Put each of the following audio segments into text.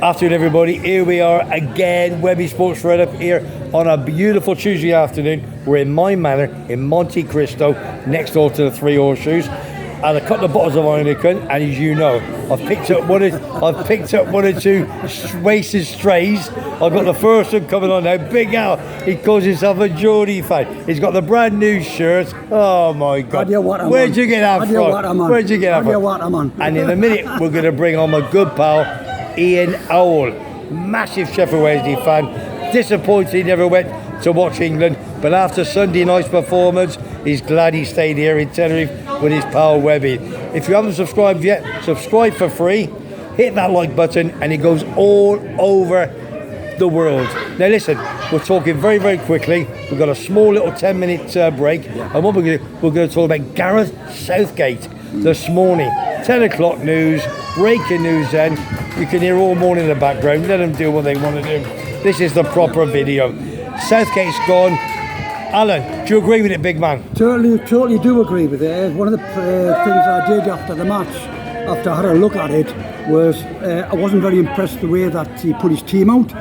Afternoon, everybody. Here we are again, Webby Sports Red up here on a beautiful Tuesday afternoon. We're in my manor in Monte Cristo, next door to the Three Horseshoes, and a couple of bottles of Heineken. And as you know, I've picked up one or two wasted strays. I've got the first one coming on now. Big Al, he calls himself a Geordie fan. He's got the brand new shirt. Oh my God! Where'd you get that from? Where'd you get that from? And in a minute, we're going to bring on my good pal Ian Owl, massive Sheffield Wednesday fan. Disappointed he never went to watch England, but after Sunday night's performance, he's glad he stayed here in Tenerife with his pal Webby. If you haven't subscribed yet, subscribe for free. Hit that like button, and it goes all over the world. Now listen, we're talking very, very quickly. We've got a small little 10-minute break, and what we're going to talk about Gareth Southgate this morning. 10 o'clock news, breaking news then. You can hear all morning in the background. Let them do what they want to do. This is the proper video. Southgate's gone. Alan, do you agree with it, big man? Totally do agree with it. One of the things I did after the match, after I had a look at it, was I wasn't very impressed the way that he put his team out.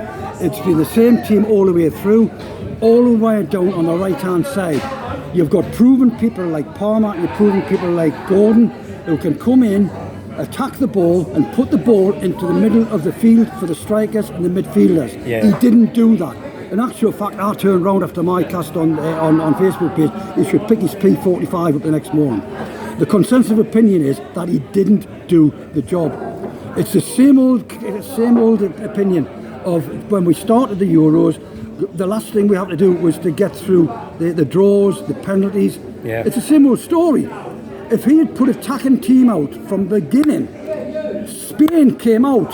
It's been the same team all the way through, all the way down on the right-hand side. You've got proven people like Palmer, and you've proven people like Gordon, who can come in, attack the ball and put the ball into the middle of the field for the strikers and the midfielders. Yeah. He didn't do that. In actual fact, I turned round after my cast on Facebook page. He should pick his P45 up the next morning. The consensus opinion is that he didn't do the job. It's the same old opinion of when we started the Euros. The last thing we had to do was to get through the draws, the penalties. Yeah. It's the same old story. If he had put attacking team out from the beginning, Spain came out,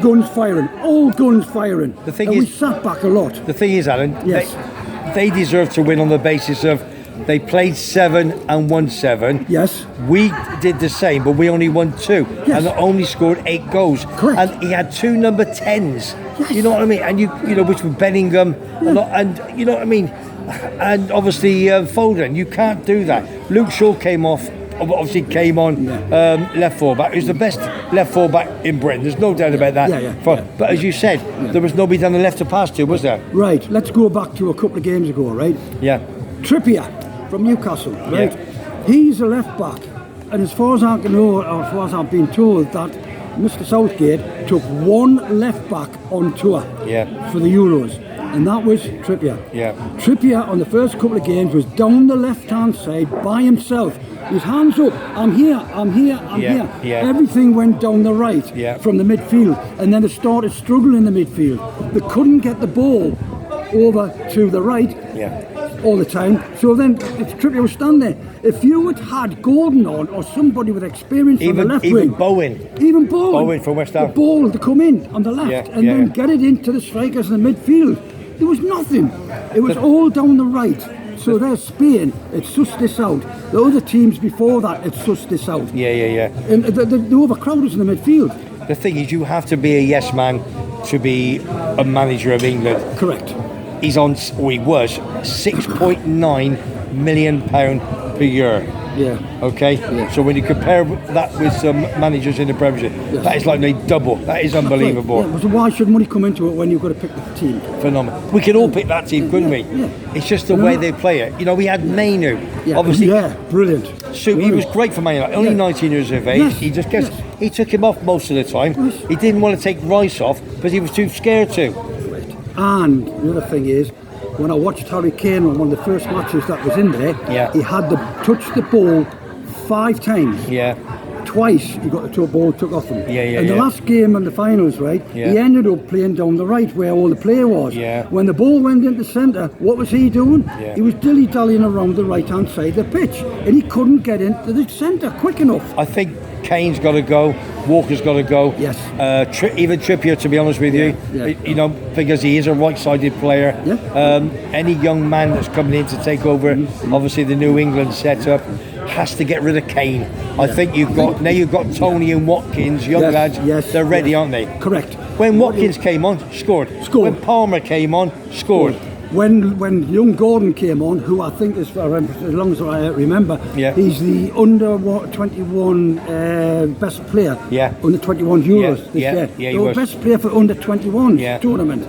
guns firing, all guns firing. The thing and is, we sat back a lot. The thing is, Alan, yes, they deserve to win on the basis of they played 7 and won 7. Yes. We did the same, but we only won 2, yes, and only scored 8 goals. Correct. And he had 2 number 10s. Yes. You know what I mean? And you know, which were Bellingham, and you know what I mean. And obviously Foden, you can't do that. Luke Shaw came off, obviously came on left full-back. He was the best left full-back in Britain, there's no doubt about that. But as you said, there was nobody down the left to pass to, was there? Right, let's go back to a couple of games ago, right? Yeah. Trippier from Newcastle, right? Yeah. He's a left-back, and as far as I can know, or as far as I've been told, that Mr. Southgate took one left-back on tour for the Euros. And that was Trippier. Yeah. Trippier on the first couple of games was down the left-hand side by himself. His hands up. I'm here. Yeah. Everything went down the right from the midfield, and then they started struggling in the midfield. They couldn't get the ball over to the right all the time. So then Trippier was standing there. If you had Gordon on or somebody with experience on the left wing, Bowen from West Ham, the ball to come in on the left and then get it into the strikers in the midfield. There was nothing. It was all down the right. So there's Spain. It sussed this out. The other teams before that, it sussed this out. Yeah. And the overcrowders in the midfield. The thing is, you have to be a yes man to be a manager of England. Correct. He was £6.9 million per year. Yeah. Okay. Yeah. So when you compare that with some managers in the Premiership, that is like they double. That is unbelievable. Yeah. So why should money come into it when you've got to pick the team? Phenomenal. We could all pick that team, couldn't we? Yeah. It's just the way they play it. You know, we had Mainu. Yeah. Obviously. Yeah. Brilliant. So he was great for Man United. Only 19 years of age. Yes. He just gets. Yes. He took him off most of the time. Yes. He didn't want to take Rice off because he was too scared to. Right. And the other thing is, when I watched Harry Kane on one of the first matches that was in there, he had to touch the ball 5 times. Yeah. Twice he got the ball took off him. And the last game in the finals, right, he ended up playing down the right where all the play was. Yeah. When the ball went into centre, what was he doing? Yeah. He was dilly-dallying around the right-hand side of the pitch, and he couldn't get into the centre quick enough. I think Kane's got to go, Walker's got to go. Yes. Even Trippier, to be honest with you, you know, because he is a right-sided player. Yeah. Any young man that's coming in to take over, obviously the New England setup, has to get rid of Kane. I think you've got Tony and Watkins, young lads. Yes. They're ready, aren't they? Correct. When Watkins came on, scored. When Palmer came on, scored. when young Gordon came on, who I think is, as long as I remember, Yeah. he's the under 21 best player. Yeah. Under 21 Euros Yeah, this yeah, year. yeah, he The was. best player for under 21 Yeah. tournament.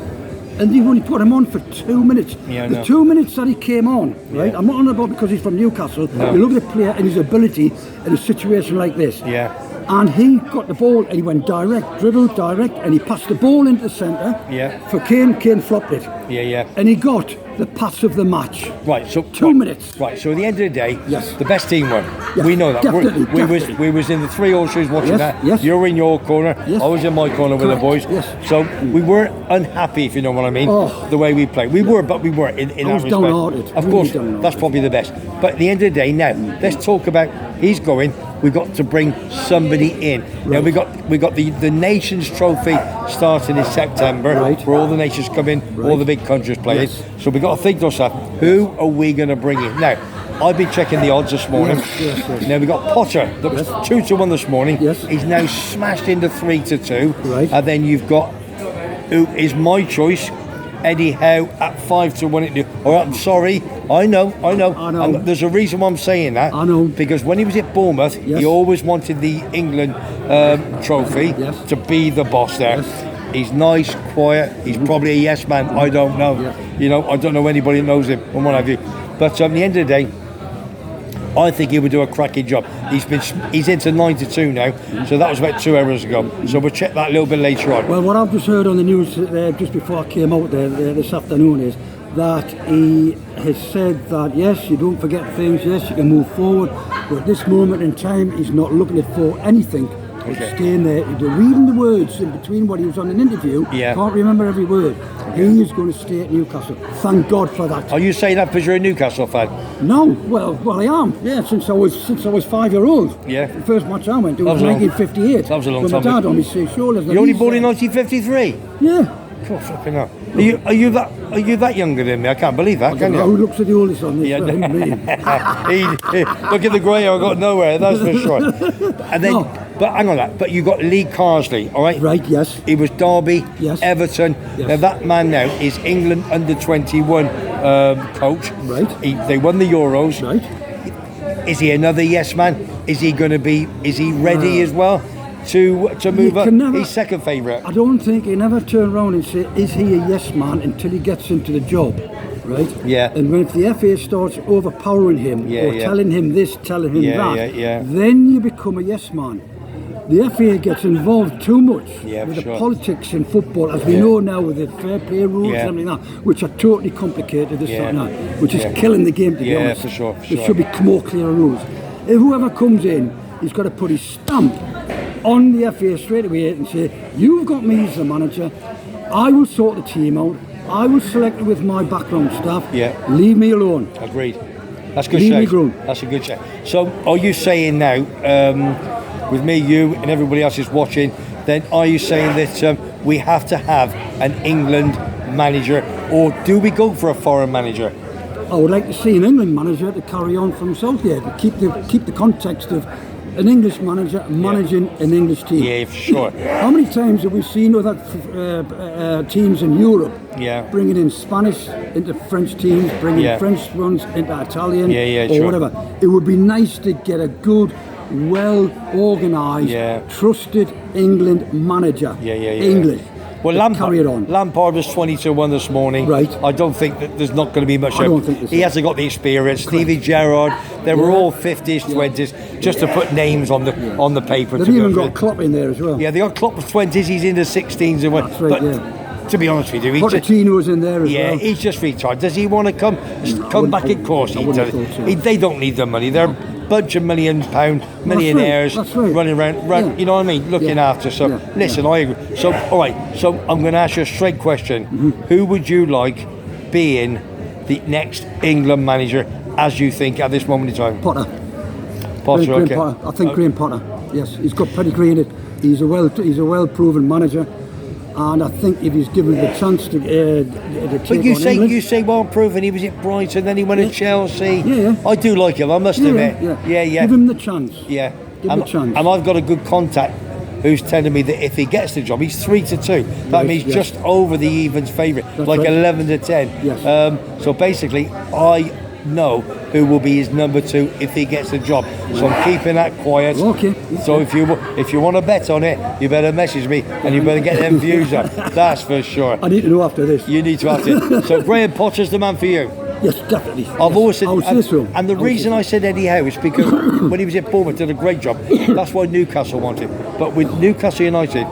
And they only put him on for 2 minutes. Yeah, I the know. 2 minutes that he came on, right? Yeah. I'm not on about because he's from Newcastle. No. You look at the player and his ability in a situation like this. Yeah. And he got the ball and he went direct, dribbled direct, and he passed the ball into the centre. Yeah. For Kane. Kane flopped it. Yeah. And he got the pass of the match. Right, so 2 minutes. Right, so at the end of the day, Yes. the best team won. Yes, We know that. definitely, We was in the 3 all shoes watching Yes, that. yes. You're in your corner. Yes. I was in my corner with the Correct, boys. yes. So we weren't unhappy, if you know what I mean. Oh. The way we played, we were, but we were in I that was respect. downhearted, Of really course, downhearted. that's probably the best. But at the end of the day, now let's talk about. He's going. We've got to bring somebody in. Now Right. we got the Nations Trophy starting in September, Right. where all the nations come in, all Right. the big countries playing. Yes. So we got to think to ourselves, who are we going to bring in? Now, I've been checking the odds this morning. Yes. Now we got Potter that was 2-1 this morning. Yes. He's now smashed into 3-2. Right. And then you've got, who is my choice, Eddie Howe at 5-1. Or I'm sorry, I know. I know. And there's a reason why I'm saying that. I know. Because when he was at Bournemouth, Yes. he always wanted the England trophy Yes. to be the boss there. Yes. He's nice, quiet. He's probably a yes man. I don't know. Yeah. You know, I don't know anybody that knows him and what have you. But at the end of the day, I think he would do a cracking job. He's into 92 now, so that was about 2 hours ago. So we'll check that a little bit later on. Well, what I've just heard on the news just before I came out there this afternoon is that he has said that yes, you don't forget things, yes, you can move forward, but at this moment in time, he's not looking for anything. He's Okay. staying there, he's reading the words in between what he was on an interview. Yeah. Can't remember every word. He is going to stay at Newcastle. Thank God for that. Are you saying that because you're a Newcastle fan? No, well, I am. Yeah, since I was 5-year-old. Yeah. The first match I went to That was was a long- 1958. that was a long with time my dad ago. on his shoulders. You're only born in 1953. Yeah. God, flipping hell. Are you that younger than me? I can't believe that. Can Who you? looks at the oldest on this? Yeah. Well, me. Look at the grey hair. I got nowhere. That's for sure. And then, No. but hang on that. But you got Lee Carsley, all right? Right, yes. He was Derby, Yes. Everton. Yes. Now that man now is England under 21 coach. Right. They won the Euros. Right. Is he another yes man? Is he going to be? Is he ready as well to move up? can never- He's second favourite. I don't think he never turn around and say, is he a yes man until he gets into the job, right? Yeah. And when if the FA starts overpowering him Yeah, or yeah. telling him this, telling him Yeah, that, yeah. then you become a yes man. The FA gets involved too much Yeah, with sure. the politics in football, as we Yeah. know now with the fair play rules Yeah. and everything like that, which are totally complicated this Yeah. time now, which is Yeah. killing the game, to be Yeah, honest. for sure, for There sure. should be more clear rules. If whoever comes in, he's got to put his stamp on the FA straight away and say, you've got me as the manager, I will sort the team out, I will select it with my background staff, Yeah. leave me alone. Agreed. That's a good Leave me shout. grown. That's a good shout. So, are you saying now, with me, you, and everybody else is watching, then are you saying that we have to have an England manager, or do we go for a foreign manager? I would like to see an England manager to carry on from Southgate, to keep the context of an English manager managing an English team. Yeah, for sure. How many times have we seen other teams in Europe Yeah. bringing in Spanish into French teams, bringing Yeah. French ones into Italian, Yeah, or sure. whatever? It would be nice to get a good, well-organised, Yeah. trusted England manager. Yeah. English. Well, to carry it on. Lampard was 22-1 this morning. Right. I don't think that there's not going to be much. I don't think there's he hasn't got the experience. Stevie Gerrard, they were Yeah. all 50s, 20s, just to put names on the paper. They've to even go got Klopp in there as well. Yeah, they got Klopp with 20s. He's in the 16s and what. That's right, But yeah. to be honest with you, he's just, Pochettino's in there as yeah, well. he's just retired. Does he want to come wouldn't back? Of course I he wouldn't does. have thought so. They don't need the money. They're a bunch of £1 million millionaires That's right. running around. Yeah. You know what I mean? Looking Yeah. after. So Yeah. listen, I agree. So all right. So I'm going to ask you a straight question. Mm-hmm. Who would you like being the next England manager, as you think at this moment in time? Potter. Potter, Graham okay. Potter. I think Graham Potter. Yes, he's got pedigree in it. He's a well-proven manager, and I think if he's given the chance to take But you on say England, well proven. He was at Brighton, then he went to Chelsea. Yeah. I do like him. I must admit. Yeah. Give him the chance. Yeah. Give him a chance. And I've got a good contact who's telling me that if he gets the job, he's 3-2. That means yes. just over the evens favourite, like right. 11-10. Yes. So basically, I know who will be his number 2 if he gets the job. So I'm keeping that quiet. Okay. So if you want to bet on it, you better message me and you better get them views up. That's for sure. I need to know after this. You need to have it. So Graham Potter's the man for you. Yes, definitely. I've always said, I would say so. and the reason I said Eddie Howe is because when he was at Bournemouth, did a great job. That's why Newcastle wanted. But with Newcastle United,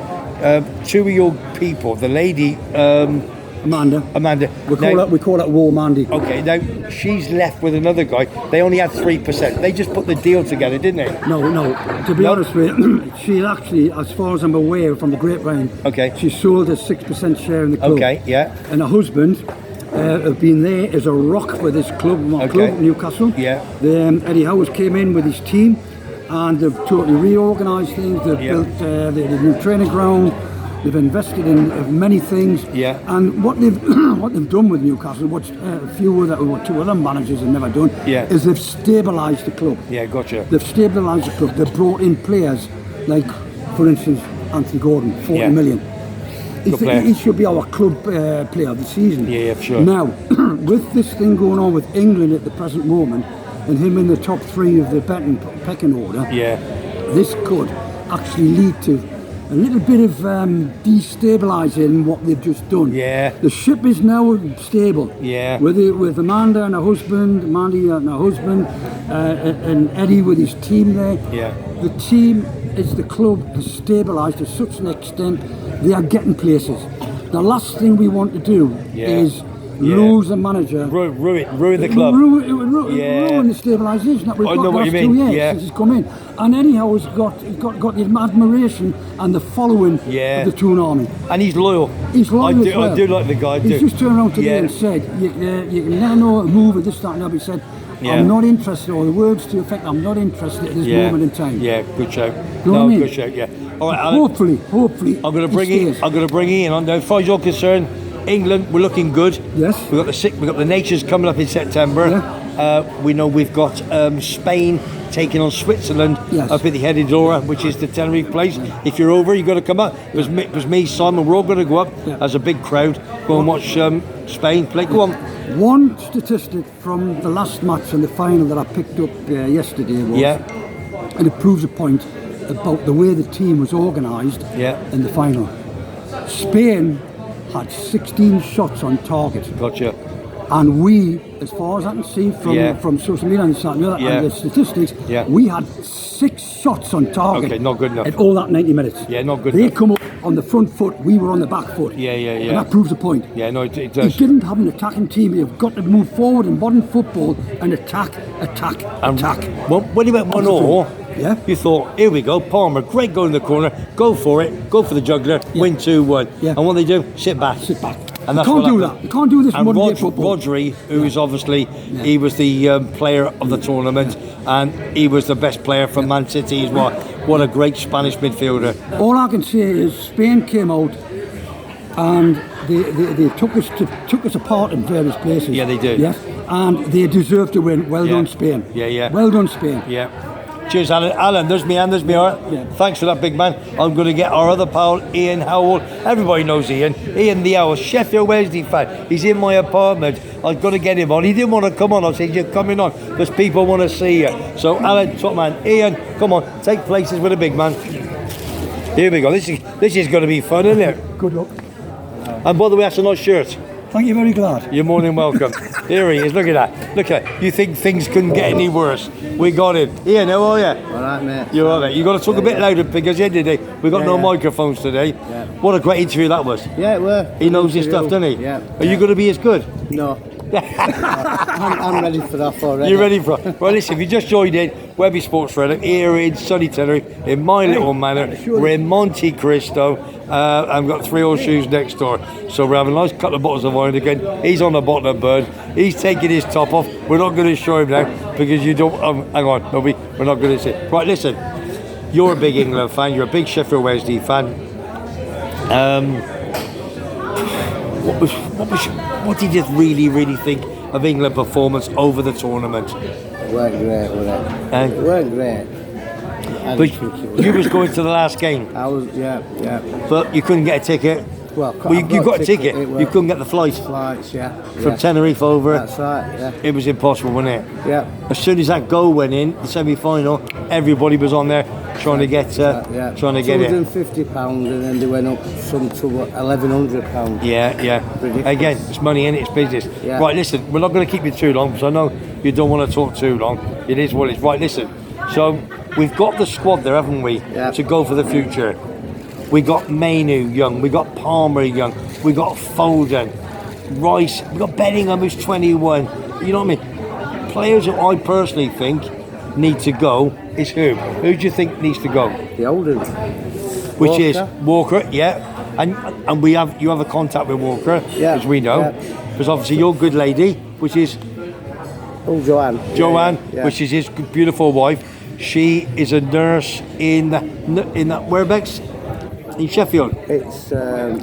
2 of your people, the lady Amanda. We call it War Mandy. Okay, now she's left with another guy. They only had 3%. They just put the deal together, didn't they? No. To be honest with you, she actually, as far as I'm aware from the grapevine, okay, she sold a 6% share in the club. Okay, yeah. And her husband have been there as a rock for this club, Newcastle. Yeah. Eddie Howe came in with his team, and they've totally reorganised things. They've built the new training ground. They've invested in many things. Yeah. And what they've done with Newcastle, what 2 other managers have never done, is they've stabilised the club. Yeah, gotcha. They've stabilised the club. They've brought in players like, for instance, Anthony Gordon, 40 million. He should be our club player of the season. Yeah, for sure. Now, with this thing going on with England at the present moment, and him in the top 3 of the pecking order, this could actually lead to a little bit of destabilising what they've just done. Yeah. The ship is now stable. Yeah. With Amanda and her husband, Mandy and her husband, and Eddie with his team there. Yeah. The team the club has stabilised to such an extent they are getting places. The last thing we want to do is lose a manager. Ruin the club. Ruin the stabilisation that we've got the last 2 years since he's come in. And anyhow, he's got the admiration and the following of the Toon Army. And he's loyal. He's loyal. I do like the guy. He's just turned around to me and said, you can never know a move at this, that, and that. He said, I'm not interested, or the words to effect, I'm not interested at this moment in time. Yeah, good show. You know what I mean? Good show, yeah. All right, Alan, hopefully. I'm going to bring Ian on. Now, as far as you're concerned, England, we're looking good. Yes. We've got the Natures coming up in September. Yeah. We know we've got Spain taking on Switzerland up at the Hedidora, which is the Tenerife place. If you're over, you've got to come up. It was me, Simon, we're all going to go up as a big crowd, go and watch Spain play. Go on. One statistic from the last match and the final that I picked up yesterday was, and it proves a point about the way the team was organised in the final. Spain had 16 shots on target. Gotcha. And we, as far as I can see from social media and the statistics, we had 6 shots on target. Okay, not good enough. At all that 90 minutes. Yeah, not good They enough. come up on the front foot, we were on the back foot. Yeah. And that proves the point. Yeah, no, it does. You didn't have an attacking team. You've got to move forward in modern football and attack. Well, when you went 1-0, you thought, here we go, Palmer, great goal in the corner, go for it, go for the juggler, win 2-1. Yeah. And what they do? Sit back. And that's you can't do that. You can't do this modern day football. Rodri, who is obviously, he was the player of the tournament, and he was the best player for Man City as well. What a great Spanish midfielder. All I can say is Spain came out and they took us apart in various places. Yeah, they did. Yes, and they deserved to win. Well done, Spain. Yeah. Well done, Spain. Yeah. Cheers, Alan. Alan, there's me hand, there's me heart. Yeah. Thanks for that, big man. I'm going to get our other pal, Ian Howell. Everybody knows Ian. Ian the Owl, Sheffield Wednesday fan. He's in my apartment. I've got to get him on. He didn't want to come on. I said, you're coming on because people want to see you. So, Alan, top man, Ian, come on, take places with a big man. Here we go. This is going to be fun, isn't it? Good luck. And by the way, that's a nice shirt. Thank you, very glad. You're more than welcome. Here he is, look at that. Look at that. You think things couldn't get any worse. We got him. Ian, how are you? All right, mate. You're all right. You've got to talk a bit louder because at the end of the day, we've got no microphones today. Yeah. What a great interview that was. Yeah, it were. He knows his stuff, doesn't he? Yeah. Are you going to be as good? No. I'm ready for that already. You're ready for it? Well, listen, if you just joined in, WEBBY'S Sports Radio, here in sunny Tenerife, in my little manor. We're in Monte Cristo. I've got 3 old shoes next door. So we're having a nice couple of bottles of wine again. He's on the bottom of bird. He's taking his top off. We're not going to show him now because you don't. Hang on, no, we're not going to say. Right, listen. You're a big England fan. You're a big Sheffield Wednesday fan. What did you really think of England performance over the tournament? It weren't great, was it? It weren't great. I But didn't think it was. you was going to the last game, I was, yeah. but you couldn't get a ticket. Well, You got a ticket. It You couldn't get the flight flights, yeah. from Tenerife over. That's right, yeah. It was impossible, wasn't it? Yeah. As soon as that goal went in, the semi-final, everybody was on there trying to get Yeah. trying to get it. £250 and then they went up some to £1,100. Yeah. Ridiculous. Again, it's money in it, it's business. Yeah. Right, listen, we're not going to keep you too long because I know you don't want to talk too long. It is what it is. Right, listen. So we've got the squad there, haven't we? Yeah. To go for the future. We got Mainu young, we got Palmer young, we got Foden, Rice, we got Bellingham who's 21. You know what I mean? Players that I personally think need to go is who? Who do you think needs to go? The older. Which is Walker, yeah. And you have a contact with Walker, Yeah, as we know. yeah. Because obviously your good lady, which is Oh, Joanne. Joanne, Yeah. which is his beautiful wife. She is a nurse in that whereabouts? In Sheffield. It's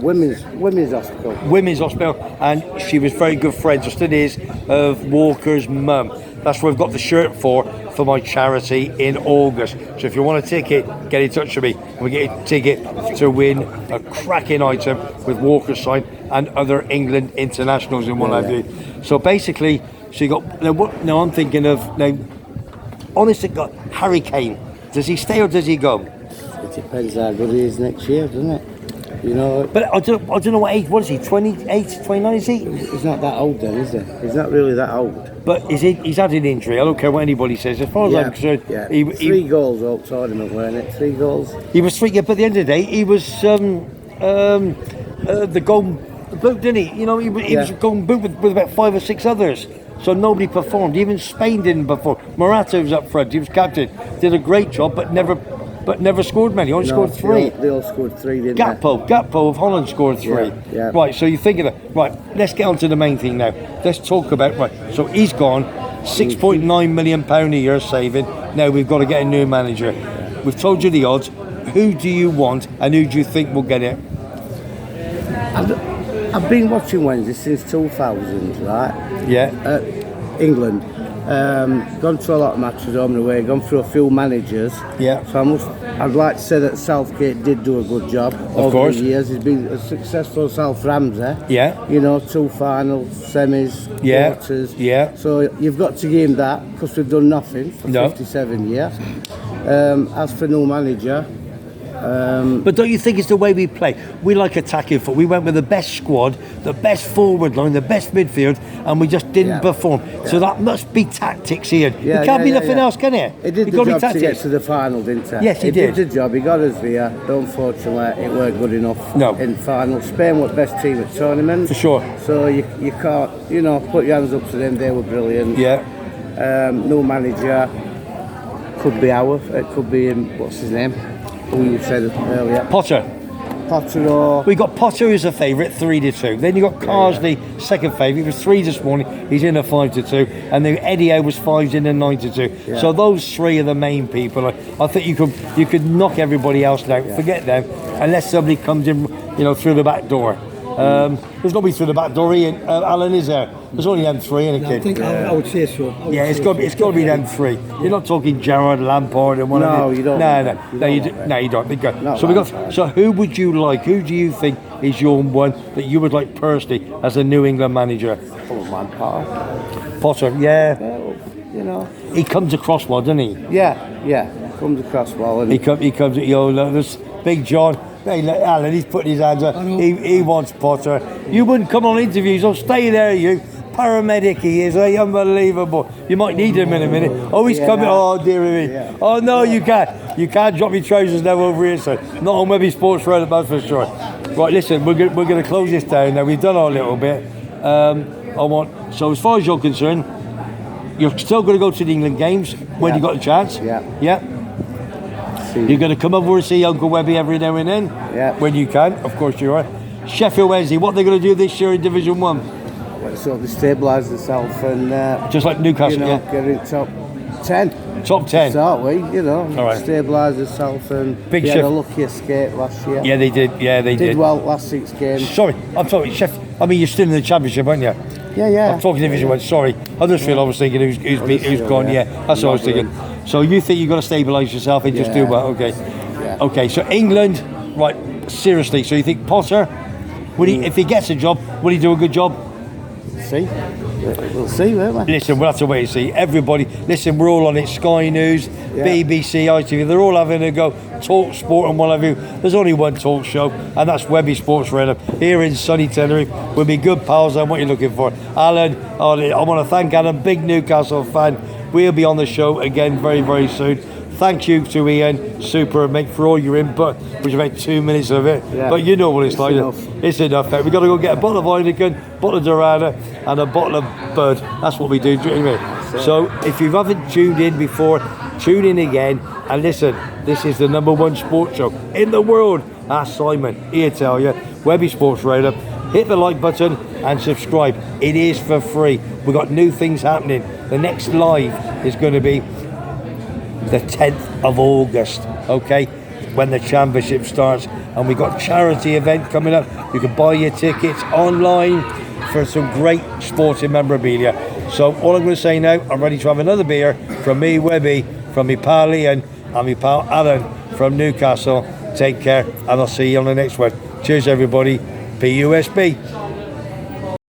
women's hospital. Women's Hospital, and she was very good friends, or still is, of Walker's mum. That's where I've got the shirt for my charity in August. So if you want a ticket, get in touch with me. We'll get a ticket to win a cracking item with Walker's sign and other England internationals and what have you. So basically, so you got now I'm thinking of now. Honest to God, Harry Kane. Does he stay or does he go? It depends how good he is next year, doesn't it? You know. But I don't know what age. What is he? 28, 29 is he? He's not that old then, is he? He's not really that old. But he's had an injury. I don't care what anybody says. As far as I'm concerned, he, 3 goals all tournament, weren't it? 3 goals. he was 3. Yeah, but at the end of the day, he was the golden boot, didn't he? You know, he was a golden boot with about 5 or 6 others. So nobody performed. Even Spain didn't perform. Morata was up front. He was captain. Did a great job, but never scored many. Only scored 3. They all scored 3, didn't Gakpo of Holland scored 3. Yeah. Right, so you're thinking of right. Let's get on to the main thing now. Let's talk about right. So he's gone, £6.9 million a year saving. Now we've got to get a new manager. We've told you the odds. Who do you want, and who do you think will get it? I've been watching Wednesday since 2000, right? Yeah. England. Gone through a lot of matches home and away, gone through a few managers. Yeah. So I'd like to say that Southgate did do a good job over course. the years. He's been a successful South Ramsey. Yeah. You know, 2 finals, semis, Yeah. quarters. Yeah. So you've got to give him that because we've done nothing for No. 57 years. As for new manager, But don't you think it's the way we play? We like attacking foot. We went with the best squad, the best forward line, the best midfield, and we just didn't perform. So that must be tactics here. It can't be nothing else, can it? He did It the got to be job to get tactics. to the final, didn't he? Yes, he did. He did the job. He got us there. But unfortunately, it weren't good enough No. in final. Spain were the best team at the tournament. For sure. So you can't, put your hands up to them. They were brilliant. Yeah. No manager. Could be it could be what's his name? Who you said earlier. Potter. Potter or... We got Potter as a favourite, 3-2. Then you got Carsley, second favourite. He was 3 this morning. He's in a 5-2. And then Eddie Howe was 5 in a 9-2. Yeah. So those 3 are the main people. I think you could knock everybody else down. Yeah. Forget them, unless somebody comes in, through the back door. There's nobody through the back door. Ian, Alan, is there? There's only them 3 and a kid. I think I would say so. It's got to be them 3. You're not talking Gerrard, Lampard, and one of them. No, you don't. No, you don't. They go. Not So we got. Lampard. So who would you like? Who do you think is your one that you would like personally as a New England manager? Oh, man, Potter, yeah. Well, He comes across well, doesn't he? Yeah. Comes across well. And He comes. This Big John. Hey, look, Alan, he's putting his hands up. He wants Potter. You wouldn't come on interviews. Oh, stay there, you. Paramedic he is, unbelievable. You might need him in a minute. Oh, he's coming. Oh, dear me. Yeah. Oh, no, you can't. You can't drop your trousers now over here, so not on Webby Sports Radio, that's for sure. Right, listen, we're going to close this down now. We've done our little bit. So as far as you're concerned, you're still going to go to the England games when you got the chance. Yeah. You're going to come over and see Uncle Webby every now and then. Yeah. When you can, of course you are. Sheffield Wednesday, what are they going to do this year in Division 1? So they stabilise themselves and Just like Newcastle, get in top 10. Top 10. Start with, All right. stabilise themselves and Big they had shift. a lucky escape last year. Yeah, they did. Did well last 6 games. Sorry, I'm sorry, Chef. I mean, you're still in the Championship, aren't you? Yeah. I'm talking Division 1, sorry. Huddersfield, I was thinking who's gone, yeah. That's what I was thinking. So you think you've got to stabilise yourself and just do well, okay. Yeah. Okay, so England, right, seriously, so you think Potter, if he gets a job, will he do a good job? See? We'll see, won't we? Listen, we'll have to wait and see. Everybody, listen, we're all on it. Sky News, BBC, ITV, they're all having a go. Talk Sport and what have you. There's only one talk show, and that's Webby Sports Radio here in sunny Tenerife. We'll be good pals, and what you're looking for. Alan, I want to thank Alan, big Newcastle fan. We'll be on the show again very, very soon. Thank you to Ian, super mate, for all your input, which is about 2 minutes of it. Yeah. But you know what it's like. Enough. It's enough. We've got to go get a bottle of Heineken, bottle of Dorada, and a bottle of Bud. That's what we do. Do you know what I mean? So if you haven't tuned in before, tune in again. And listen, this is the #1 sports show in the world. Ask Simon. He'll tell you. Webby Sports Radio. Hit the like button and subscribe. It is for free. We've got new things happening. The next live is going to be the 10th of August, okay, when the championship starts, and we've got a charity event coming up. You can buy your tickets online for some great sporting memorabilia. So all I'm going to say now, I'm ready to have another beer from me, Webby, from me pal Ian, and me pal Alan from Newcastle. Take care, and I'll see you on the next one. Cheers everybody. PUSB.